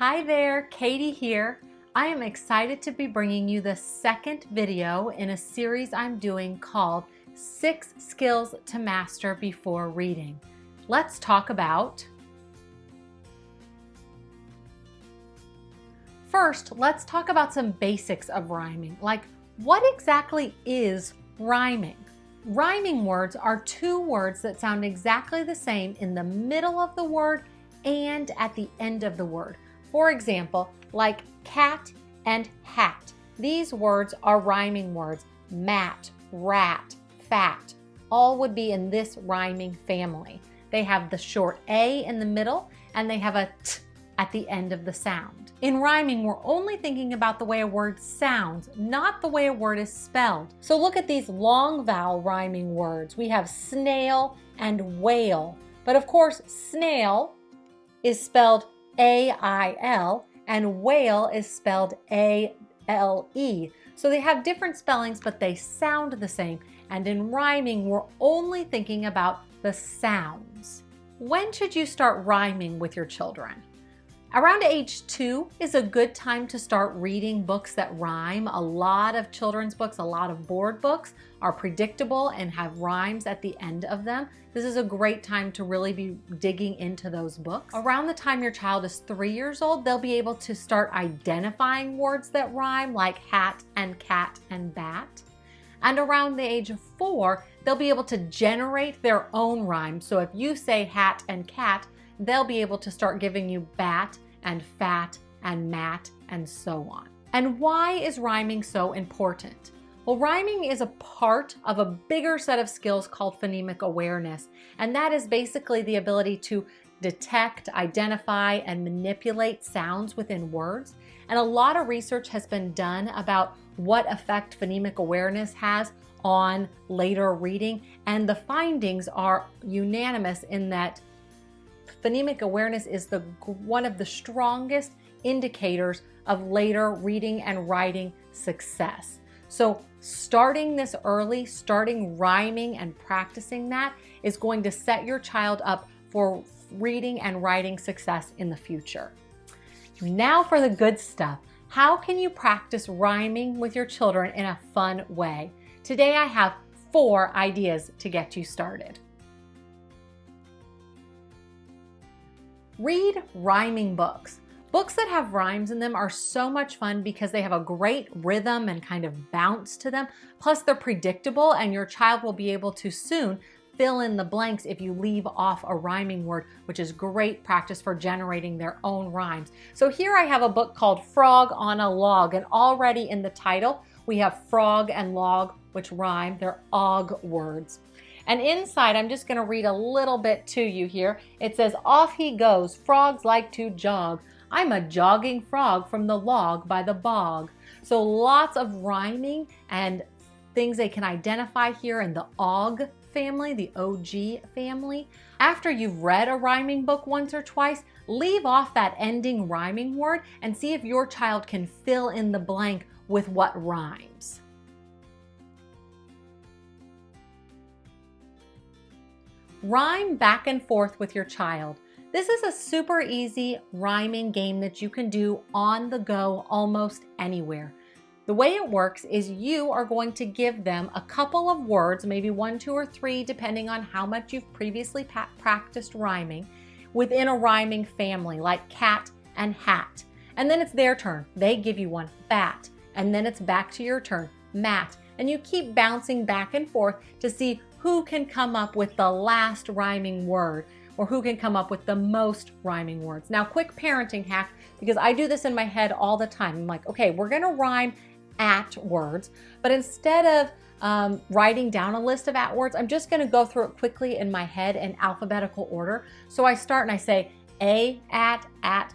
Hi there, Katie here. I am excited to be bringing you the second video in a series I'm doing called 6 Skills to Master Before Reading. Let's talk about... First, let's talk about some basics of rhyming, like what exactly is rhyming? Rhyming words are 2 words that sound exactly the same in the middle of the word and at the end of the word. For example, like cat and hat. These words are rhyming words. Mat, rat, fat, all would be in this rhyming family. They have the short A in the middle and they have a T at the end of the sound. In rhyming, we're only thinking about the way a word sounds, not the way a word is spelled. So look at these long vowel rhyming words. We have snail and whale. But of course, snail is spelled A-I-L and whale is spelled A-L-E. So they have different spellings, but they sound the same. And in rhyming, we're only thinking about the sounds. When should you start rhyming with your children? Around age 2 is a good time to start reading books that rhyme. A lot of children's books, a lot of board books are predictable and have rhymes at the end of them. This is a great time to really be digging into those books. Around the time your child is 3 years old, they'll be able to start identifying words that rhyme, like hat and cat and bat. And around the age of 4, they'll be able to generate their own rhymes. So if you say hat and cat, they'll be able to start giving you bat and fat and mat and so on. And why is rhyming so important? Well, rhyming is a part of a bigger set of skills called phonemic awareness. And that is basically the ability to detect, identify, and manipulate sounds within words. And a lot of research has been done about what effect phonemic awareness has on later reading. And the findings are unanimous in that phonemic awareness is one of the strongest indicators of later reading and writing success. So starting this early, starting rhyming and practicing that is going to set your child up for reading and writing success in the future. Now for the good stuff. How can you practice rhyming with your children in a fun way? Today I have 4 ideas to get you started. Read rhyming books. Books that have rhymes in them are so much fun because they have a great rhythm and kind of bounce to them. Plus they're predictable and your child will be able to soon fill in the blanks if you leave off a rhyming word, which is great practice for generating their own rhymes. So here I have a book called Frog on a Log, and already in the title we have frog and log, which rhyme. They're og words. And inside, I'm just going to read a little bit to you here. It says, off he goes, frogs like to jog. I'm a jogging frog from the log by the bog. So lots of rhyming and things they can identify here in the og family, the OG family. After you've read a rhyming book once or twice, leave off that ending rhyming word and see if your child can fill in the blank with what rhymes. Rhyme back and forth with your child. This is a super easy rhyming game that you can do on the go almost anywhere. The way it works is you are going to give them a couple of words, maybe 1, 2, or 3, depending on how much you've previously practiced rhyming, within a rhyming family, like cat and hat. And then it's their turn. They give you one, bat. And then it's back to your turn, mat. And you keep bouncing back and forth to see who can come up with the last rhyming word or who can come up with the most rhyming words. Now, quick parenting hack, because I do this in my head all the time. I'm like, okay, we're gonna rhyme at words, but instead of writing down a list of at words, I'm just gonna go through it quickly in my head in alphabetical order. So I start and I say A, at,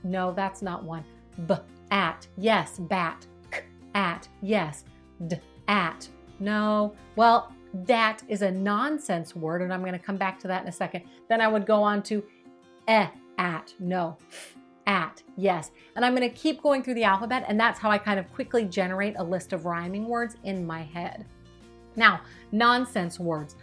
no, that's not one. B, at, yes, bat, k, at, yes, d, at, no, well, that is a nonsense word, and I'm going to come back to that in a second. Then I would go on to at, no, at, yes. And I'm going to keep going through the alphabet, and that's how I kind of quickly generate a list of rhyming words in my head. Now, nonsense words.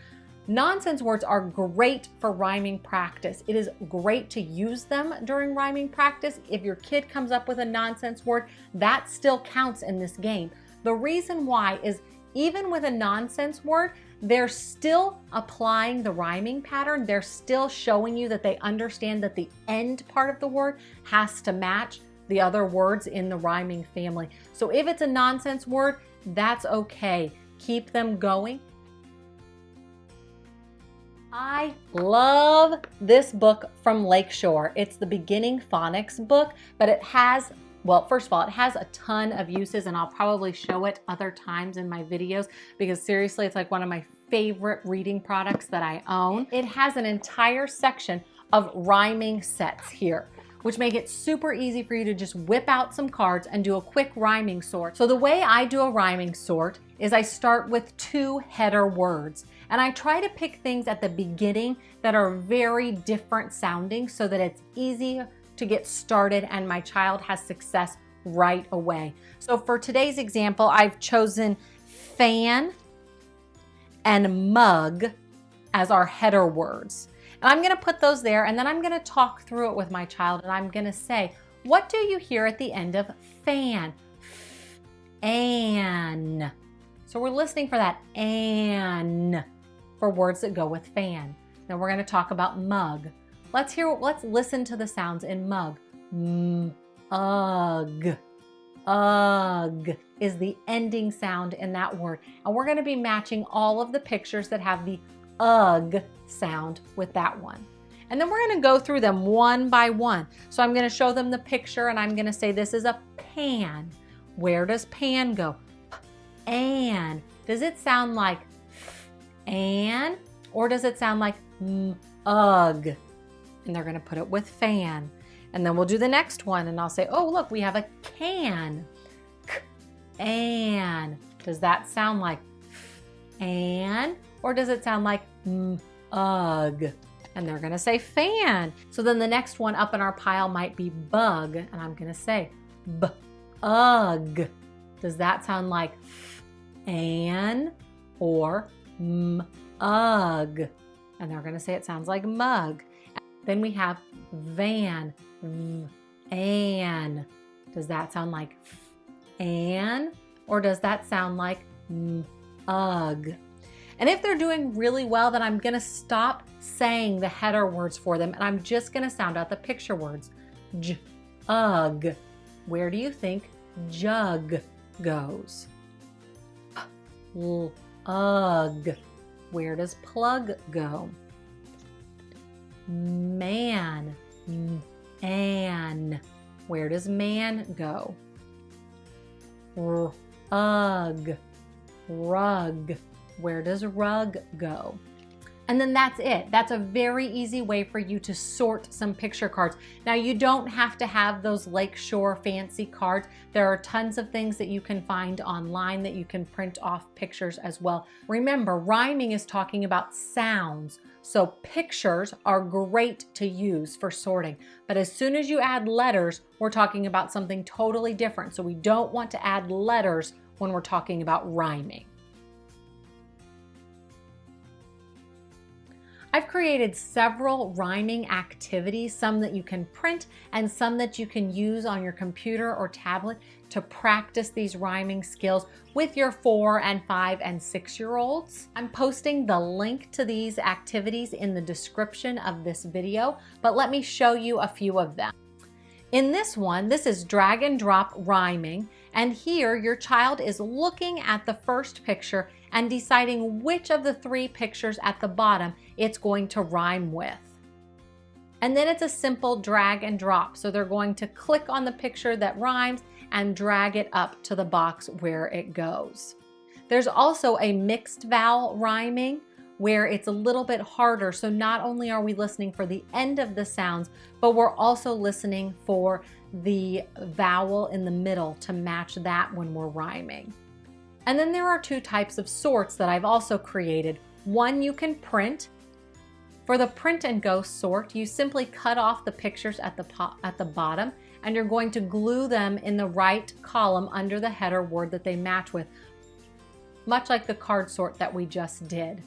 Nonsense words are great for rhyming practice. It is great to use them during rhyming practice. If your kid comes up with a nonsense word, that still counts in this game. The reason why is even with a nonsense word, they're still applying the rhyming pattern. They're still showing you that they understand that the end part of the word has to match the other words in the rhyming family. So if it's a nonsense word, that's okay. Keep them going. I love this book from Lakeshore. It's the Beginning Phonics book, but it has, well, first of all, it has a ton of uses, and I'll probably show it other times in my videos because seriously, it's like one of my favorite reading products that I own. It has an entire section of rhyming sets here, which make it super easy for you to just whip out some cards and do a quick rhyming sort. So the way I do a rhyming sort is I start with 2 header words, and I try to pick things at the beginning that are very different sounding so that it's easy to get started and my child has success right away. So for today's example, I've chosen fan and mug as our header words. And I'm gonna put those there, and then I'm gonna talk through it with my child, and I'm gonna say, what do you hear at the end of fan? An. So we're listening for that an for words that go with fan. Then we're gonna talk about mug. Let's listen to the sounds in mug. Ugh. Ugh is the ending sound in that word. And we're gonna be matching all of the pictures that have the ugh sound with that one. And then we're gonna go through them one by one. So I'm gonna show them the picture and I'm gonna say this is a pan. Where does pan go? An. Does it sound like an, or does it sound like ugh? And they're gonna put it with fan. And then we'll do the next one and I'll say, oh look, we have a can. An. Does that sound like an, or does it sound like ugh? And they're gonna say fan. So then the next one up in our pile might be bug, and I'm gonna say ugh. Does that sound like an or ugh? And they're gonna say it sounds like mug. Then we have van, an. Does that sound like an, or does that sound like ugh? And if they're doing really well, then I'm gonna stop saying the header words for them and I'm just gonna sound out the picture words. Ugh. Where do you think jug goes? Ugh. Where does plug go? Man. An. Where does man go? Ugh. Rug. Where does rug go? And then that's it. That's a very easy way for you to sort some picture cards. Now you don't have to have those Lakeshore fancy cards. There are tons of things that you can find online that you can print off pictures as well. Remember, rhyming is talking about sounds. So pictures are great to use for sorting. But as soon as you add letters, we're talking about something totally different. So we don't want to add letters when we're talking about rhyming. I've created several rhyming activities, some that you can print and some that you can use on your computer or tablet to practice these rhyming skills with your 4 and 5 and 6-year-olds. I'm posting the link to these activities in the description of this video, but let me show you a few of them. In this one, this is drag and drop rhyming, and here your child is looking at the first picture and deciding which of the 3 pictures at the bottom it's going to rhyme with. And then it's a simple drag and drop. So they're going to click on the picture that rhymes and drag it up to the box where it goes. There's also a mixed vowel rhyming where it's a little bit harder. So not only are we listening for the end of the sounds, but we're also listening for the vowel in the middle to match that when we're rhyming. And then there are 2 types of sorts that I've also created. One you can print. For the print and go sort, you simply cut off the pictures at the bottom and you're going to glue them in the right column under the header word that they match with, much like the card sort that we just did.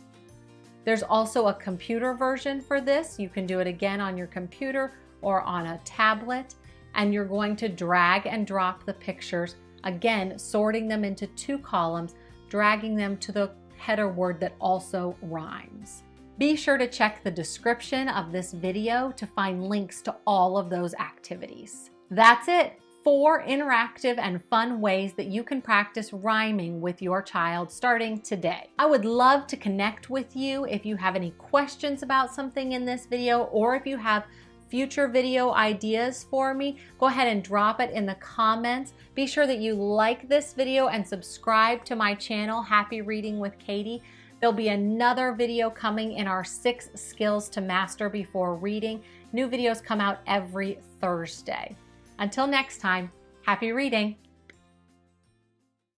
There's also a computer version for this. You can do it again on your computer or on a tablet, and you're going to drag and drop the pictures, again, sorting them into 2 columns, dragging them to the header word that also rhymes. Be sure to check the description of this video to find links to all of those activities. That's it. 4 interactive and fun ways that you can practice rhyming with your child starting today. I would love to connect with you if you have any questions about something in this video, or if you have future video ideas for me, go ahead and drop it in the comments. Be sure that you like this video and subscribe to my channel, Happy Reading with Katie. There'll be another video coming in our 6 skills to master before reading. New videos come out every Thursday. Until next time, happy reading.